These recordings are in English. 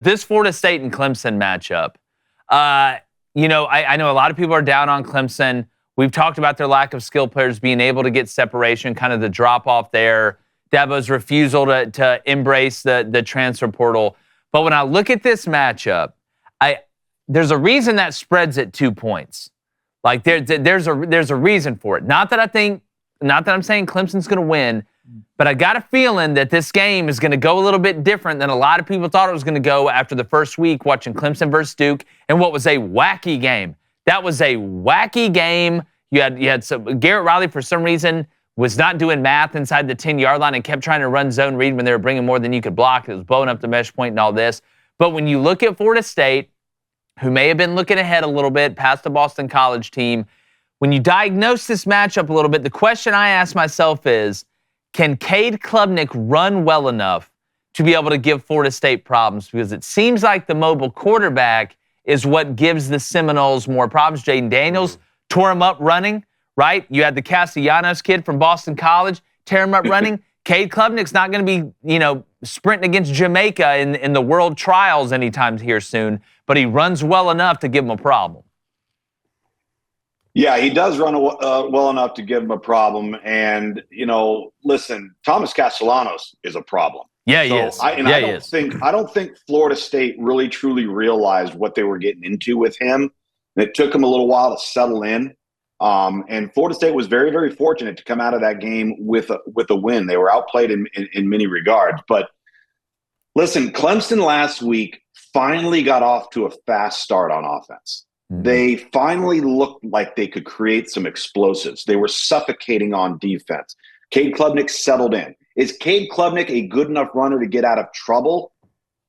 This Florida State and Clemson matchup, I know a lot of people are down on Clemson. We've talked about their lack of skill players being able to get separation, kind of the drop-off there, Dabo's refusal to embrace the transfer portal. But when I look at this matchup, there's a reason that spread's at 2 points. Like there's a reason for it. Not that I'm saying Clemson's going to win, but I got a feeling that this game is going to go a little bit different than a lot of people thought it was going to go after the first week watching Clemson versus Duke and what was a wacky game. That was a wacky game. You had some Garrett Riley for some reason was not doing math inside the 10-yard line and kept trying to run zone read when they were bringing more than you could block. It was blowing up the mesh point and all this. But when you look at Florida State, who may have been looking ahead a little bit past the Boston College team, when you diagnose this matchup a little bit, the question I ask myself is, can Cade Klubnik run well enough to be able to give Florida State problems? Because it seems like the mobile quarterback is what gives the Seminoles more problems. Jaden Daniels tore him up running, right? You had the Castellanos kid from Boston College tear him up running. Cade Klubnik's not going to be, sprinting against Jamaica in the world trials anytime here soon, but he runs well enough to give him a problem. Yeah, he does run well enough to give him a problem. And, listen, Thomas Castellanos is a problem. Yeah, he is. I don't think Florida State really truly realized what they were getting into with him. And it took him a little while to settle in. And Florida State was very, very fortunate to come out of that game with a win. They were outplayed in many regards. But listen, Clemson last week finally got off to a fast start on offense. Mm-hmm. They finally looked like they could create some explosives. They were suffocating on defense. Cade Klubnik settled in. Is Cade Klubnik a good enough runner to get out of trouble?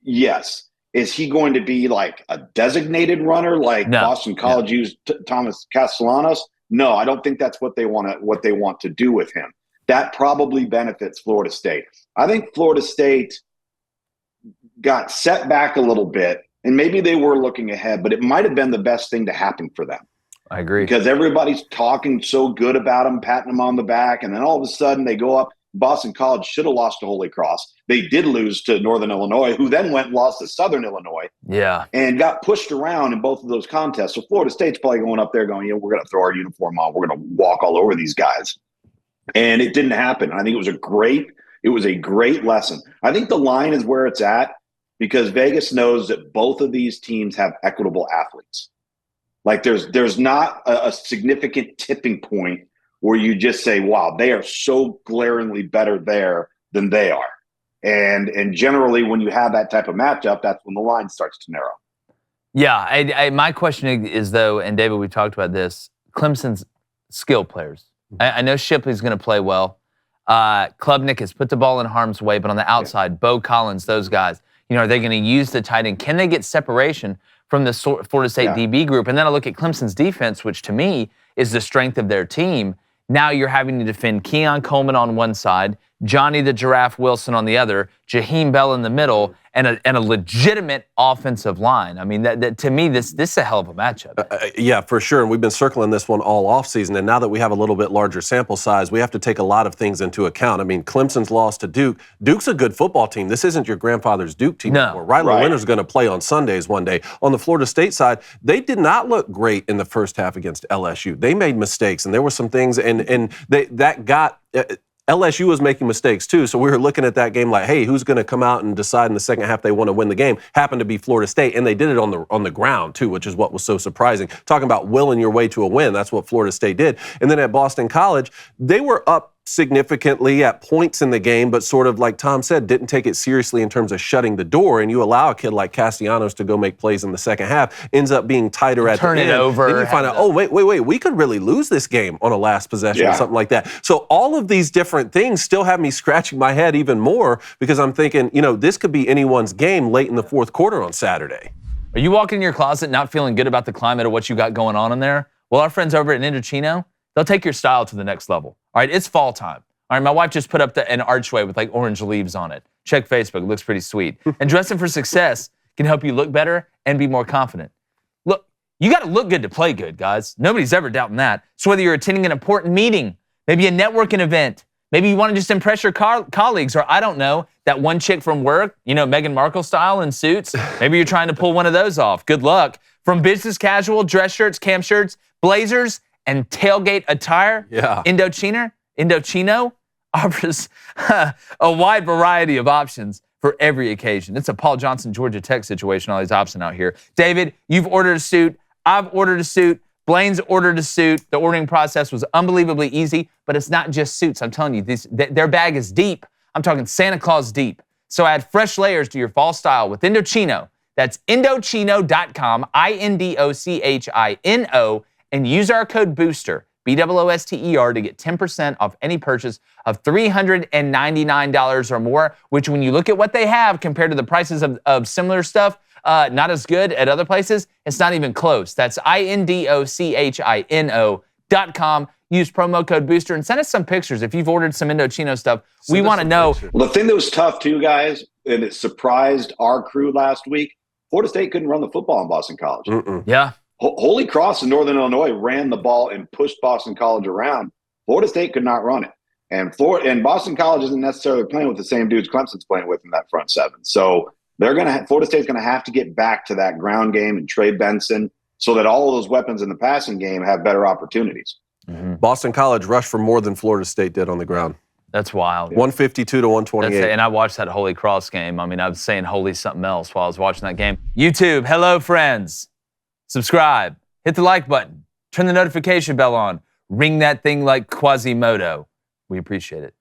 Yes. Is he going to be like a designated runner like Boston College used Thomas Castellanos? No, I don't think that's what they want to do with him. That probably benefits Florida State. I think Florida State got set back a little bit, and maybe they were looking ahead, but it might have been the best thing to happen for them. I agree. Because everybody's talking so good about them, patting them on the back, and then all of a sudden they go up. Boston College should have lost to Holy Cross. They did lose to Northern Illinois, who then went and lost to Southern Illinois. Yeah. And got pushed around in both of those contests. So Florida State's probably going up there going, we're going to throw our uniform on. We're going to walk all over these guys. And it didn't happen. I think it was a great lesson. I think the line is where it's at because Vegas knows that both of these teams have equitable athletes. Like there's not a significant tipping point where you just say, wow, they are so glaringly better there than they are. And generally, when you have that type of matchup, that's when the line starts to narrow. Yeah, my question is, though, and David, we talked about this, Clemson's skill players. I know Shipley's going to play well. Klubnik has put the ball in harm's way, but on the outside, Bo Collins, those guys, are they going to use the tight end? Can they get separation from the Florida State DB group? And then I look at Clemson's defense, which to me is the strength of their team. Now you're having to defend Keon Coleman on one side, Johnny the Giraffe Wilson on the other, Jaheim Bell in the middle, and a legitimate offensive line. I mean, that to me, this is a hell of a matchup. Yeah, for sure. And we've been circling this one all offseason. And now that we have a little bit larger sample size, we have to take a lot of things into account. I mean, Clemson's lost to Duke. Duke's a good football team. This isn't your grandfather's Duke team anymore. Riley Leonard's going to play on Sundays one day. On the Florida State side, they did not look great in the first half against LSU. They made mistakes, and there were some things, and that got LSU was making mistakes too, so we were looking at that game like, hey, who's going to come out and decide in the second half they want to win the game? Happened to be Florida State, and they did it on the ground too, which is what was so surprising. Talking about willing your way to a win, that's what Florida State did. And then at Boston College, they were up significantly at points in the game, but sort of like Tom said, didn't take it seriously in terms of shutting the door. And you allow a kid like Castellanos to go make plays in the second half, ends up being tighter at the end. Turn it over. Then you find out, wait, we could really lose this game on a last possession or something like that. So all of these different things still have me scratching my head even more because I'm thinking, this could be anyone's game late in the fourth quarter on Saturday. Are you walking in your closet not feeling good about the climate of what you got going on in there? Well, our friends over at Indochino, they'll take your style to the next level. All right, it's fall time. All right, my wife just put up an archway with like orange leaves on it. Check Facebook, it looks pretty sweet. And dressing for success can help you look better and be more confident. Look, you got to look good to play good, guys. Nobody's ever doubting that. So whether you're attending an important meeting, maybe a networking event, Maybe you want to just impress your colleagues, or I don't know, that one chick from work, Meghan Markle style in suits. Maybe you're trying to pull one of those off. Good luck. From business casual, dress shirts, camp shirts, blazers, and tailgate attire, Indochino offers a wide variety of options for every occasion. It's a Paul Johnson, Georgia Tech situation, all these options out here. David, you've ordered a suit. I've ordered a suit. Blaine's ordered a suit. The ordering process was unbelievably easy, but it's not just suits. I'm telling you, their bag is deep. I'm talking Santa Claus deep. So add fresh layers to your fall style with Indochino. That's Indochino.com, Indochino, and use our code BOOSTER, BOOSTER, to get 10% off any purchase of $399 or more, which when you look at what they have compared to the prices of similar stuff, not as good at other places, it's not even close. That's Indochino.com. Use promo code BOOSTER and send us some pictures. If you've ordered some Indochino stuff, we want to know. Well, the thing that was tough too, guys, and it surprised our crew last week, Florida State couldn't run the football in Boston College. Yeah. Holy Cross in Northern Illinois ran the ball and pushed Boston College around. Florida State could not run it. And Boston College isn't necessarily playing with the same dudes Clemson's playing with in that front seven. So Florida State's going to have to get back to that ground game and Trey Benson so that all of those weapons in the passing game have better opportunities. Mm-hmm. Boston College rushed for more than Florida State did on the ground. That's wild. 152 to 128. And I watched that Holy Cross game. I mean, I was saying holy something else while I was watching that game. YouTube, hello, friends. Subscribe. Hit the like button. Turn the notification bell on. Ring that thing like Quasimodo. We appreciate it.